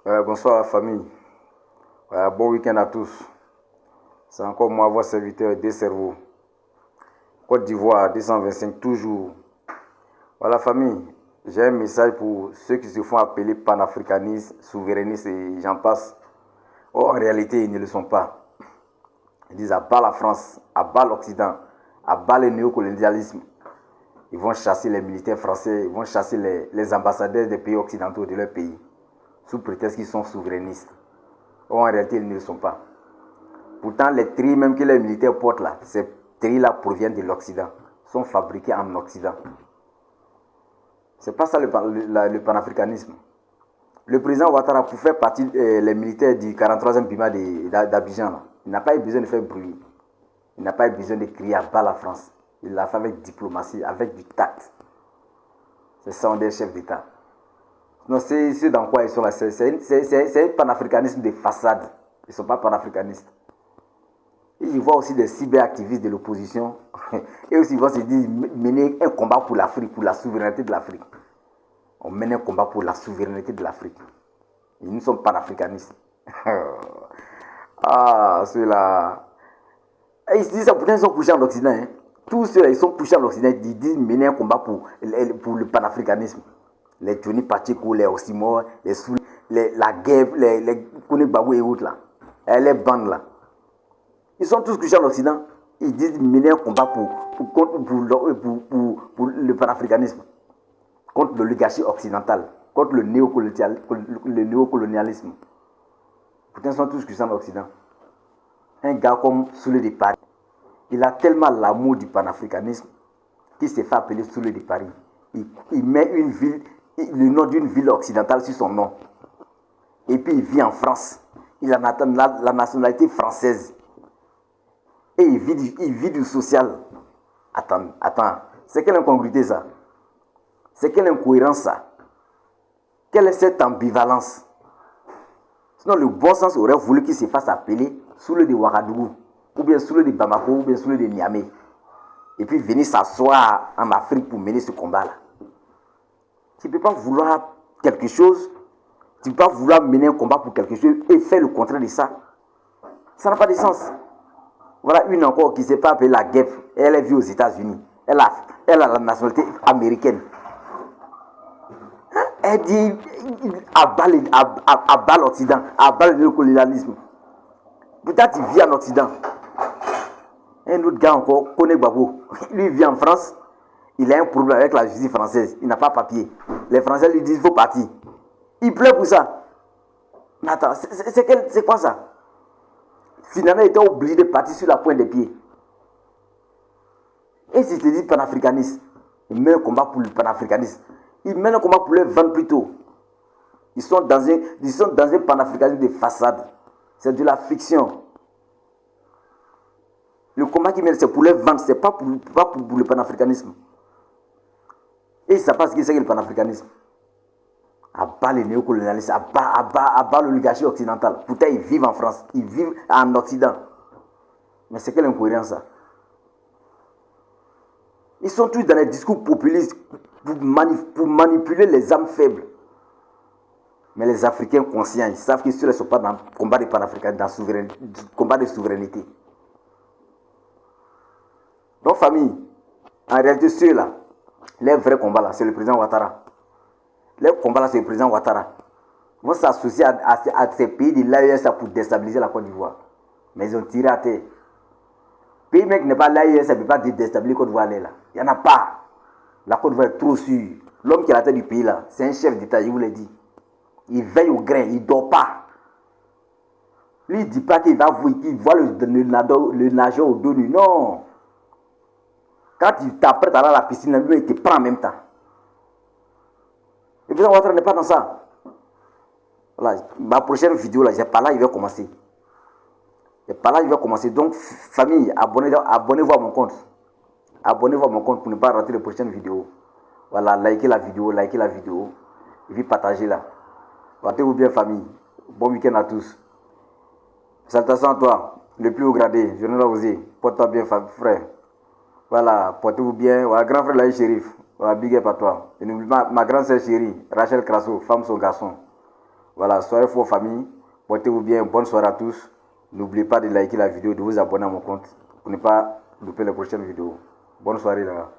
Bonsoir la famille. Bon week-end à tous. C'est encore moi, votre serviteur des cerveaux. Côte d'Ivoire, 225, toujours. Voilà famille, j'ai un message pour ceux qui se font appeler panafricanistes, souverainistes et j'en passe. Oh, en réalité, ils ne le sont pas. Ils disent à bas la France, à bas l'Occident, à bas le néocolonialisme. Ils vont chasser les militaires français, ils vont chasser les ambassadeurs des pays occidentaux de leur pays, sous prétexte qu'ils sont souverainistes. Or, en réalité, ils ne le sont pas. Pourtant, les tris même que les militaires portent là, ces tris-là proviennent de l'Occident, sont fabriqués en Occident. C'est pas ça le panafricanisme. Le président Ouattara, pour faire partie les militaires du 43e Bima d'Abidjan, il n'a pas eu besoin de faire bruit. Il n'a pas eu besoin de crier à bas la France. Il l'a fait avec diplomatie, avec du tact. Ce sont des chefs d'État. Non, c'est ce dans quoi ils sont là. C'est un panafricanisme de façade. Ils ne sont pas panafricanistes. Ils voient aussi des cyberactivistes de l'opposition. Et aussi, ils vont se dire mener un combat pour l'Afrique, pour la souveraineté de l'Afrique. On mène un combat pour la souveraineté de l'Afrique. Ils ne sont pas panafricanistes. Ah, ceux-là. Ils se disent ça, pourtant ils sont couchés en Occident. Hein. Tous ceux-là, ils sont couchés en Occident. Ils disent mener un combat pour le panafricanisme. Les Tony Pacheco, les Osimor, la guerre, les Kone Babou et autres là. Et les bandes là. Ils sont tous couchés en Occident. Ils disent mener un combat pour le panafricanisme. Contre l'oligarchie occidentale. Contre le néocolonialisme. Pourtant, ils sont tous couchés en Occident. Un gars comme Soulé de Paris, il a tellement l'amour du panafricanisme qu'il s'est fait appeler Soulé de Paris. Il met le nom d'une ville occidentale sur son nom. Et puis il vit en France. Il a la nationalité française. Et il vit du social. Attends. C'est quelle incongruité ça? C'est quelle incohérence ça? Quelle est cette ambivalence? Sinon, le bon sens aurait voulu qu'il se fasse appeler Soulé de Ouagadougou, ou bien Soulé de Bamako, ou bien Soulé de Niamey. Et puis venir s'asseoir en Afrique pour mener ce combat-là. Tu ne peux pas vouloir quelque chose, tu ne peux pas vouloir mener un combat pour quelque chose et faire le contraire de ça. Ça n'a pas de sens. Voilà une encore qui ne s'est pas appelée la guêpe. Elle est vue aux États-Unis. Elle a la nationalité américaine. Elle dit à bas l'Occident, à bas le néocolonialisme. Pourtant, tu vis en Occident. Un autre gars encore, Kone Gbagbo, lui vit en France. Il a un problème avec la justice française. Il n'a pas papier. Les Français lui disent il faut partir. Il pleure pour ça. Mais attends, c'est quoi ça? Finalement, il était obligé de partir sur la pointe des pieds. Et si tu te dis panafricaniste, il mène un combat pour le panafricanisme. Il mène un combat pour le vendre plus tôt. Ils sont dans un panafricanisme de façade. C'est de la fiction. Le combat qu'ils mènent, c'est pour les vendre, c'est pas pour le panafricanisme. Et ils ne savent pas ce que c'est que le panafricanisme. À bas les néocolonialistes, à bas l'oligarchie occidentale. Pourtant, ils vivent en France, ils vivent en Occident. Mais c'est quelle incohérence ça? Ils sont tous dans les discours populistes pour manipuler les âmes faibles. Mais les Africains conscients, ils savent qu'ils ne sont pas dans le combat des panafricains, dans le combat de souveraineté. Donc, famille, en réalité, ceux-là, les vrais combats là, c'est le président Ouattara. Les combats là, c'est le président Ouattara. Ils vont s'associer à ces pays de l'AES pour déstabiliser la Côte d'Ivoire. Mais ils ont tiré à terre. Pays mec n'est pas l'AES, ça ne peut pas déstabiliser la Côte d'Ivoire là. Il n'y en a pas. La Côte d'Ivoire est trop sûre. L'homme qui est à la tête du pays là, c'est un chef d'État, je vous l'ai dit. Il veille au grain, il ne dort pas. Lui, il ne dit pas qu'il voit le nageur au dos nu. Non. Quand il t'apprête à aller à la piscine, lui, il te prend en même temps. Le président Ouattara n'est pas dans ça. Voilà, ma prochaine vidéo, là, pas là, il va commencer. Pas là, il va commencer. Donc, famille, abonnez-vous à mon compte. Abonnez-vous à mon compte pour ne pas rater les prochaines vidéos. Voilà, likez la vidéo. Et puis partagez-la. Portez-vous bien, famille. Bon week-end à tous. Salutations à toi, le plus haut gradé. Je ne l'ai osé. Porte-toi bien, frère. Voilà, portez-vous bien. Voilà, grand frère Laï Chérif. Voilà, big up à toi. Et n'oublie pas ma grande sœur chérie, Rachel Crasso, femme son garçon. Voilà, soyez forts famille, portez-vous bien, bonne soirée à tous. N'oubliez pas de liker la vidéo, de vous abonner à mon compte pour ne pas louper les prochaines vidéos. Bonne soirée là.